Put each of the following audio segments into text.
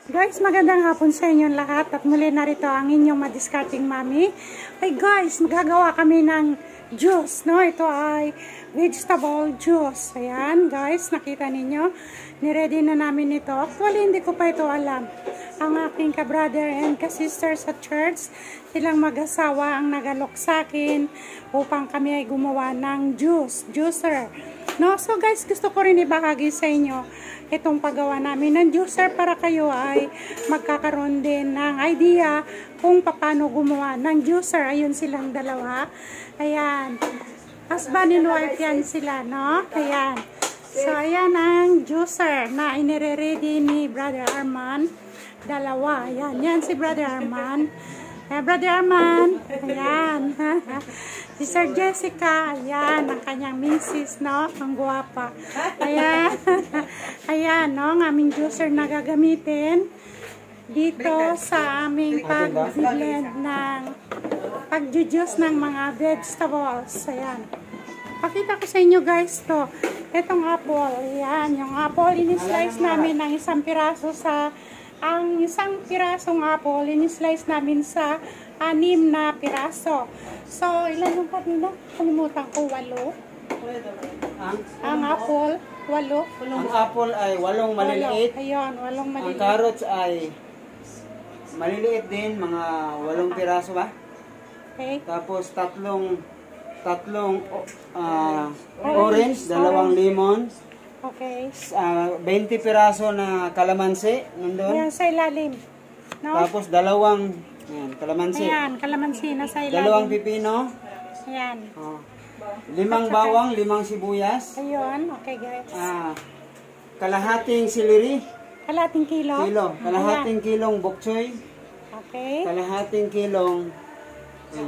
Guys, magandang hapon sa inyong lahat at muli narito ang inyong madiscarding mami. Ay guys, magagawa kami ng juice, no? Ito ay vegetable juice. Ayan guys, nakita ninyo, niready na namin ito. Actually, hindi ko pa ito alam. Ang aking ka-brother and ka-sister sa church, silang mag-asawa ang nagalok sa akin upang kami ay gumawa ng juicer. No? So guys, gusto ko rin ibahagi sa inyo itong paggawa namin ng juicer para kayo ay magkakaroon din ng idea kung paano gumawa ng juicer. Ayun silang dalawa. Ayan. Husband and wife yan sila, no? Ayan. So, ayan ang juicer na inire-ready ni Brother Arman. Dalawa. Ayan. Yan si Brother Arman. Brother Arman. Ayan. Sister Jessica, ayan, ang kanyang misis, no? Ang guwapa. Ayan. Ayan, no? Ang aming juicer na gagamitin dito sa aming pag-blend ng pag-juice ng mga vegetables. Ayan. Pakita ko sa inyo, guys, to. Itong apple. Ayan, yung apple, in-slice namin ng isang piraso sa ang isang pirasong apple, in-slice namin sa 6 na piraso. So, ilan yung kanina? Kalimutan ko, 8. Ang apple, 8. Ang apple ay 8 maliliit. Ayun, 8 maliliit. Ang carrots ay maliliit din, mga 8 piraso ba? Okay. Tapos tatlong orange, 2 lemon. Okay. 20 piraso na kalamansi nandun. Ayan, sa ilalim. No? Tapos 2 kalamansi. Ayan, kalamansi na sa ilalim. 2 pipino. Ayan. 5 bawang, 5 sibuyas. Ayun, okay guys. Kalahating celery. Kalahating kilo. Kalahating kilong bok choy. Okay. Kalahating kilong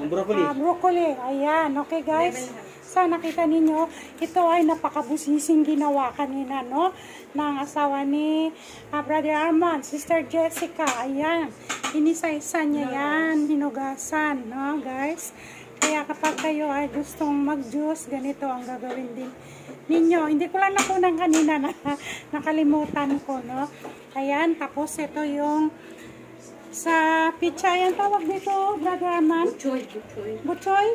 broccoli. Broccoli. Ayan, okay guys. So, nakita ninyo, ito ay napakabusising ginawa kanina, no? Ng asawa ni Brother Arman, Sister Jessica. Ayan. Inisa-isa niya yan, hinugasan, no, guys? Kaya kapag kayo ay gustong mag-juice, ganito ang gagawin din ninyo. Hindi ko lang nakunan kanina na nakalimutan ko, no? Ayan, tapos ito yung sa pizza, yan tawag dito, Brother Arman? Butchoy?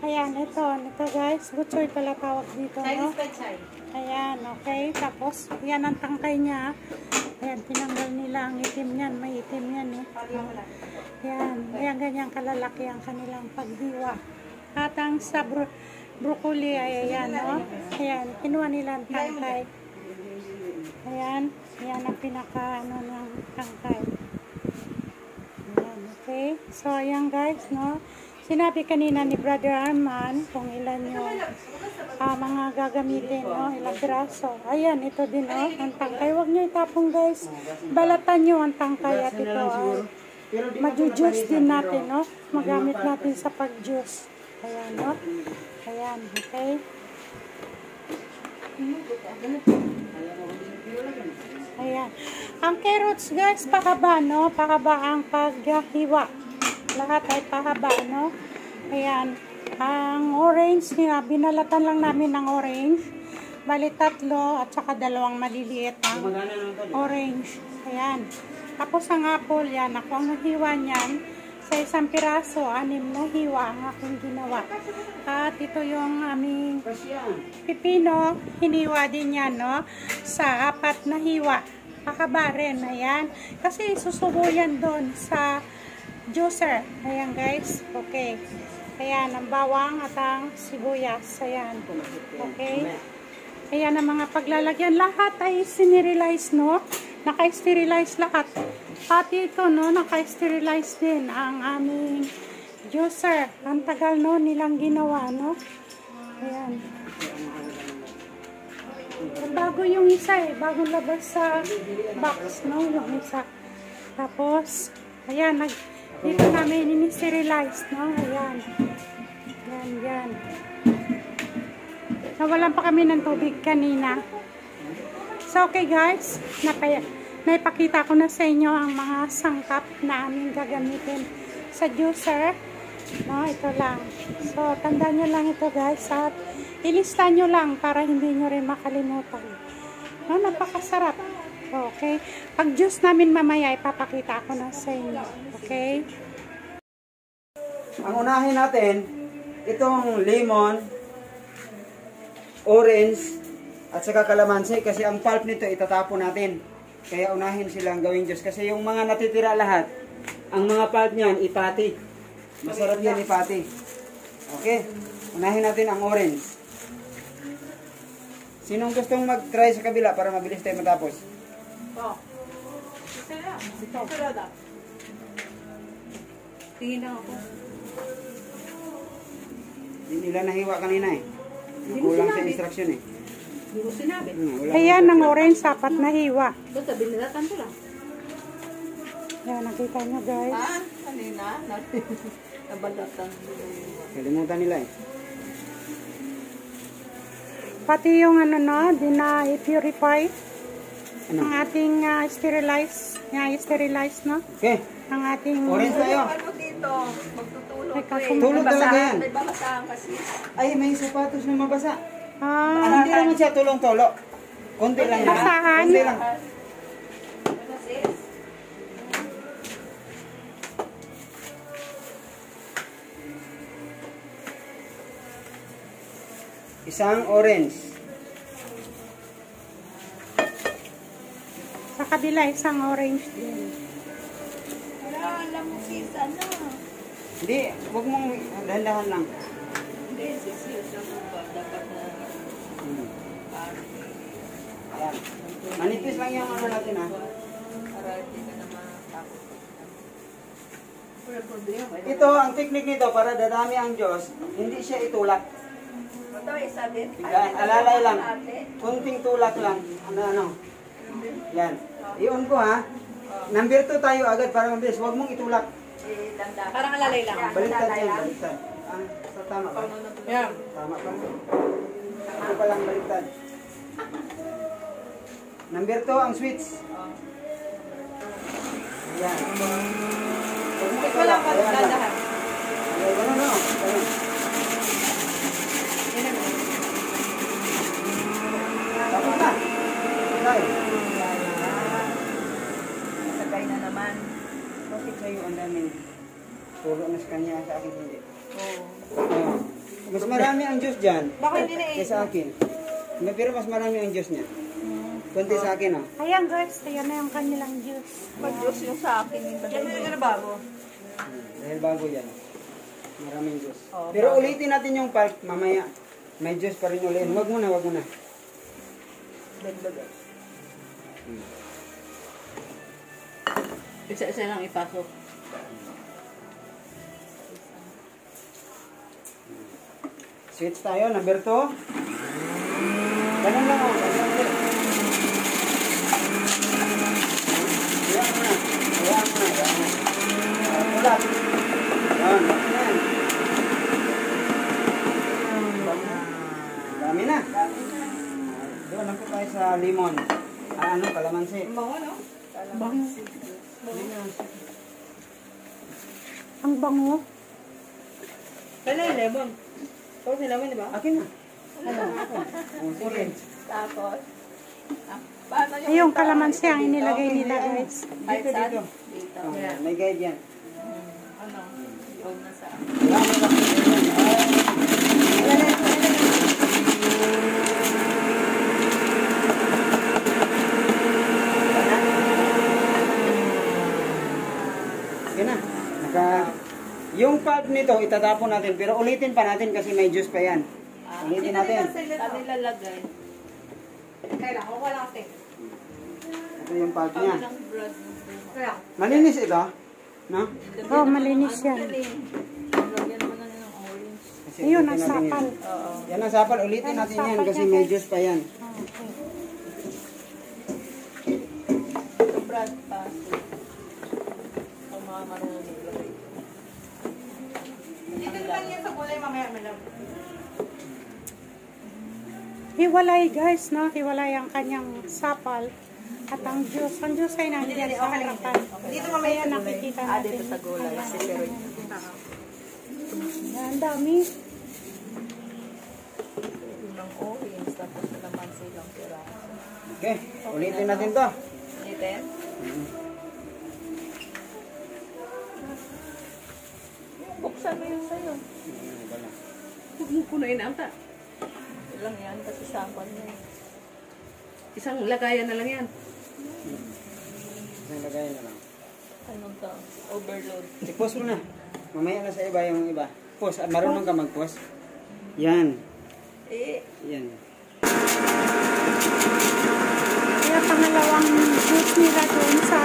Ayan, ito guys, butchoy pala tawag dito, no? Ayan, okay. Tapos, yan ang tangkay niya. Ayan, tinanggal nila ang itim niyan. May itim yan, eh. Ayan, ganyan kalalaki ang kanilang paghiwa. At ang sa broccoli ay ayan, no? Ayan, kinuha nila ang tangkay. Ayan, yan ang pinaka, ng tangkay. Ayan, okay. So, ayan guys, no? Sinabi kanina ni Brother Arman kung ilan yung mga gagamitin, no? Ilang piraso. Ayan, ito din, no? Ang tangkay. Huwag nyo itapong, guys. Balatan nyo ang tangkay at ito ay mag-juice din natin, no? Magamit natin sa pag-juice. Ayan, no? Ayan, okay? Ayan. Ang carrots, guys, pahaba, no? Pahaba ang paghiwa. Lahat ay pahaba, no? Ayan. Ang orange, binalatan lang namin ng orange. Bali 3 at saka 2 maliliit ang orange. Ayan. Tapos ang apple, yan. Ako ang hiwa niyan. Sa isang piraso, 6 na hiwa ang aking ginawa. At ito yung aming pipino. Hiniwa din yan, no? Sa 4 na hiwa. Pakaba rin. Ayan. Kasi susubo yan doon sa juicer. Ayan guys. Okay. Ayan, ang bawang at ang sibuyas. Ayan. Okay. Ayan ang mga paglalagyan. Lahat ay sinirilize, no? Naka-sterilize lahat. Pati ito, no? Naka-sterilize din ang aming juicer. Ang tagal, no? Nilang ginawa, no? Ayan. Bago yung isa, eh. Bagong labas sa box, no? Yung isa. Tapos, ayan, dito namin ini-sterilize, no? Ayan. Yan. Nawalan pa kami ng tubig kanina. So, okay guys. Naipakita ko na sa inyo ang mga sangkap na aming gagamitin sa juicer. No, ito lang. So, tandaan nyo lang ito guys. At ilista nyo lang para hindi nyo rin makalimutan. No, napakasarap. Okay? Pag juice namin mamaya, ipapakita ko na sa inyo. Okay? Ang unahin natin, itong lemon, orange, at saka kalamansi. Kasi ang pulp nito itatapon natin. Kaya unahin silang gawing juice. Kasi yung mga natitira lahat, ang mga pulp niyan, ipati. Masarap yan ipati. Okay? Unahin natin ang orange. Sinong gustong mag-try sa kabila para mabilis tayo matapos? Tingin lang ako. Hindi nila nahiwa kanina eh. Kulang sa instruction eh. Hindi ko sinabi. Ayan, ang orange, dapat nahiwa. Basta binilatan ko lang. Ayan, nakita nyo guys. Kanina? Nabalatan. Kalimutan nila eh. Pati yung ano no, i-purify. Ano? Ang ating sterilize no? Okay. Ang ating... Orange tayo. Ano dito? Magtutulog Ay, ko eh. Tulog talaga yan. May babasahan kasi. Ay, may sapatos na mabasa. Ah, Hindi naman siya tulong-tolo. Konti lang yan. Basahan. Konti lang. Isang orange. sa kabila, isang orange din. Wala, alam mo sis, ano? Hindi, huwag mong dahan-dahan lang. Hindi, sis, yun ba? Dapat na... Ayan. Manipis lang yung ano natin ha. Para hindi ka na matakot. Wala problema. Ito, ang technique nito para dadami ang Diyos, hindi siya itulak. Ito, isa din. Yan, alalay lang. Kunting tulak lang. Ano. Yan. I-on ko ha. Number 2 tayo agad para mabilis. Huwag mong itulak. Parang alalay lang. Baliktad yan, baliktad. Sa tama ka? Yeah. Tama ka? Ito pa lang baliktad. Number 2 ang switch. Yan. Huwag mong Ito lang itulak. pa, Ayan lang. dadahan. Ayan, ganun, no? Ganun. Tapos na. Okay. Sakay na naman. Bakit sa'yo ang daming puro na sa kanya, sa akin hindi? Oo. Ayun. Mas marami ang juice dyan Baka hindi na kaysa akin. Pero mas marami ang juice niya. Kunti sa akin, oh. Ayan guys, ayan na yung kanilang juice. Pag-Diyos yung sa akin. Hindi na bago. Dahil bago yan. Maraming juice. Oo, Pero bago. ulitin natin yung pulp mamaya. May juice pa rin ulit. Wag muna, wag muna. Dagdagan. Isa-isa lang ipasok. Switch tayo, number 2. Ganun lang, oh. Ganun lang ulit. Hayaan mo na. Hayaan mo na. Hayaan mo na. Ulat. Yan, yan. Dami na. Doon lang po tayo sa lemon. Ano, kalamansi. Bango, no? Bango. Ang bango. Kailan yung lemon? Tapos yung lemon, di ba? Akin na. Sige. Tapos, paano Ay, yung kalamansi ang inilagay nila guys. Dito, dito. Dito. Oh, may guide yan. Ano? Yung nasa... Sige na. Yung pulp nito, itatapon natin. Pero ulitin pa natin kasi may juice pa yan. Ulitin natin. Saan nilalagay? Kailan? Ako wala kasi. Ito yung pulp niya. Ng bread. Kaya? Malinis ito. No? Oh, malinis yan. Lagyan mo na ng orange. Kasi Ayun, ulitin ang natin yan. sapal. Oo. Yan ang sapal. Ulitin natin yan kasi may juice pa yan. Okay. Bread pa. Ang mga marunong maglagay. Dito naman yan sa gulay mamaya malam. Hiwalay guys, no? Hiwalay ang kanyang sapal at ang juice. Ang juice ay nandiyan sa harapan. Dito mamaya Ayan, nakikita Ah, natin. dito sa gulay. Kasi pero Ayan, ang dami. ng orange tapos kalamansi lang piraso. Okay. Ulitin natin to. 10? Buksan mo yun sa'yo. Huwag mo punuin ata. Lang yan, kasi sampan mo. Isang lagayan na lang yan. Isang lagayan na lang. Ano to? Overload. I-post mo na. Mamaya na sa iba yung iba. Post. Marunong ka mag-post? Yan. Yan. Kaya pangalawang juice nila doon sa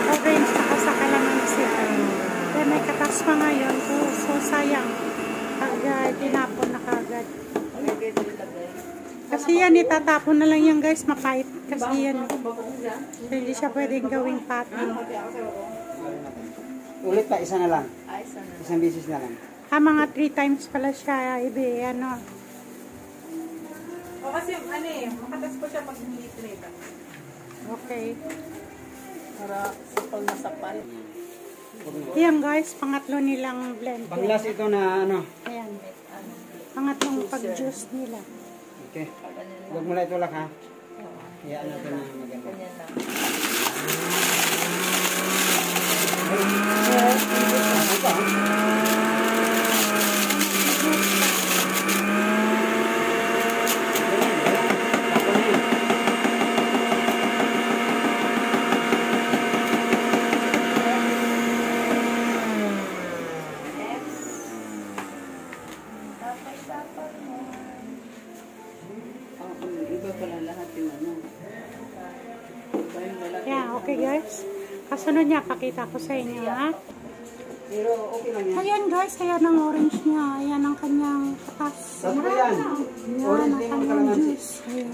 orange saka sa calamansi. Kaya may katas pa ngayon. So sayang. Agad, tinapon na kagad. Kasi yan, itatapon na lang yan guys, mapait. Kasi yan, so, hindi siya pwedeng gawing pati. Ulit pa, isa na lang. Isa na. Isang bisis na lang. Mga 3 times pala siya, ano. O kasi makatas po siya pag hindi trade. Okay. Para sapal na sapal. Yan guys, pangatlo nilang blend. Panglas ito na ano. Ayan. Pangatlong pag-juice nila. Okay. Huwag mo lang itulak ha. Hayaan natin na maganda. Ganyan lang. Iba pala lahat yung ano. Yeah, okay guys. Kasunod niya, pakita ko sa inyo ha. Pero okay lang yan. Ayan guys, ayan ang orange niya. Ayan ang kanyang katas. Tatlo yan. Ayan Orange ang din ang kanyang kalamansi. juice. Ayan.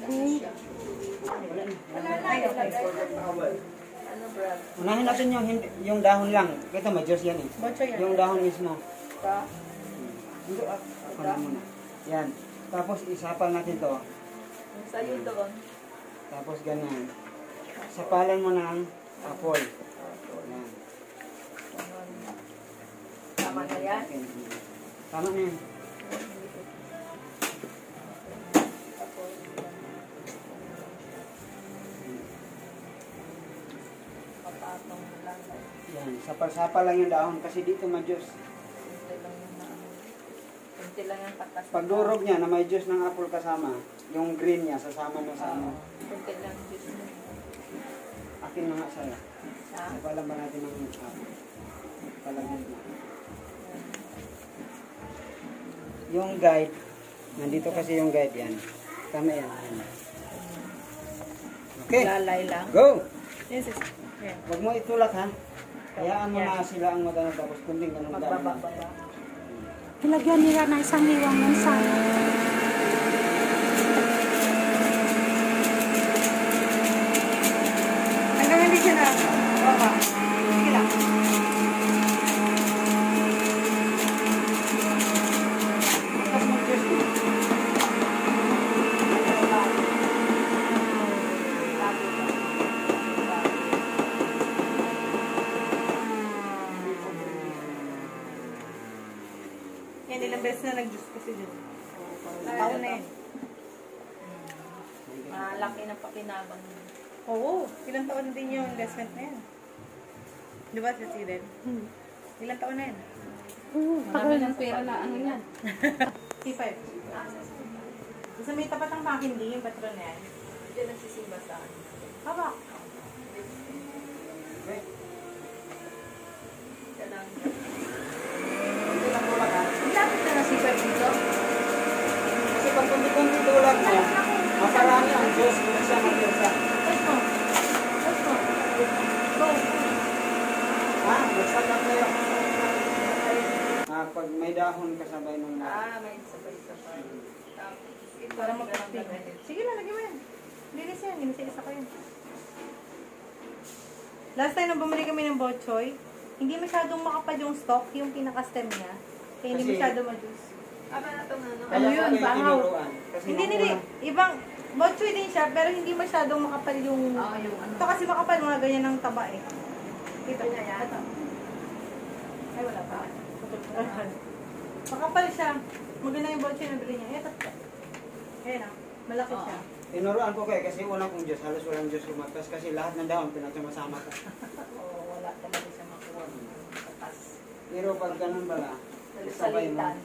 Okay. Ano brad? Unahin natin yung dahon lang. Ito may juice yan eh. Yung dahon mismo. Hindi, ako na muna. Yan. Tapos isapal natin to. Sa'yo doon. Tapos ganyan. Sapalan mo ng apple. Yan. Tama na yan? Tama na yan. Papatong lang. Yan. Sapal-sapal lang yung dahon kasi dito may juice. Kunti lang yung katas. Pagdurog niya na may juice ng apple kasama, yung green niya sasama mo sa ano. Kunti lang juice mo. Akin na nga sa'yo. Ha? Sapalan ba natin ng apple? Palagyan na. Yung guide, nandito kasi yung guide yan. Tama yan. Okay. Lalay lang. Go! Yes, yes. Yan. Huwag mo itulak ha. Hayaan mo na sila ang magano tapos kunting ganun Magbaba-baba. Ilagyan nila na isang liwang mansana. Hanggang hindi siya na. Baba. Sige lang. Yan, ilang beses na nag-juice kasi dyan. Taon na yan. Malaki ng pakinabang. Oo, ilang taon na din yung investment na yan. Di ba, Sis Eden? Ilang taon na yan? Marami ng pera na ano yan. C5. Sa may tapat ng Makindi, yung patron na yan. Diyan nagsisimba saan. Hawak. Yan ang... Lapit na na C5 dito. Kasi pag kunti-kunti tulak mo, maparami ang juice kung siya mag-irsa. Let's go. Let's go. Go. Ha? Basta lang kayo. Pag may dahon kasabay nung... may sabay-sabay. Tapos, Para mag-active. Sige na, lagyan mo yan. Linis yan. Linis ako yan. Last time na bumili kami ng Botchoy, hindi masyadong makapal yung stock, yung pinaka-stem niya. Kaya hindi Kasi- masyado ma-juice. aba na itong ano. Ano yun? kayo Bangaw. tinuruan. Kasi Hindi, nung hindi. una- Ibang, Botchoy din siya, pero hindi masyadong makapal yung... Yung ano. Ito kasi makapal, mga ganyan ng taba eh. Kita Niya yan? Ito. Ay, wala pa. Makapal siya. Maganda yung Botchoy na bili niya. Ito. Ayan ah. Malaki siya. Tinuruan ko kayo kasi una kong Diyos, halos walang Diyos lumatas kasi lahat ng dahon pinagsama ko. Oo, wala talaga siya makuha. Katas. Pero pag ganun bala, sabay mo. Salitan.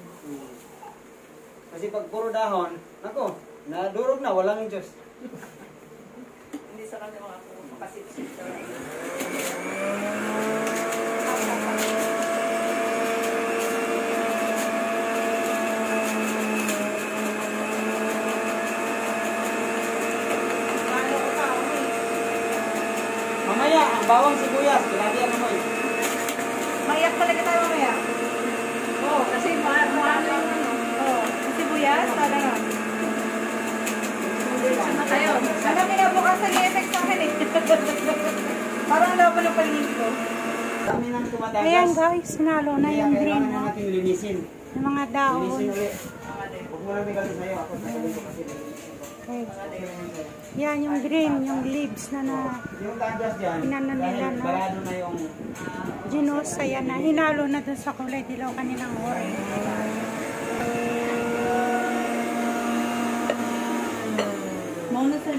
Kasi pag puro dahon, nako, nadurog na, walang Diyos. Hindi sa kanya makasip-sip talaga. Mamaya, ang bawang sibuyas, kinagyan mo eh. Maiyak talaga tayo mamaya. Oo, kasi mahal yung ano. Oo, yung sibuyas, talaga. Ano tayo? Ano kinabukas sa effect sa akin eh. Parang laban ng paningin ko. Dami nang tumatagas. Ayan guys, sinalo na Kaya yung green, kailangan no? natin linisin. Yung mga dahon. Linisin ulit. Huwag mo lang bigatin sa'yo. Ako sasabihin ko kasi linisin ko. Okay. Yan yung green, yung leaves na Yung tagas dyan, Inano nila, dahil no? barado na yung... ginos, ayan na. Hinalo na dun sa kulay dilaw kanilang orange. Mauna sa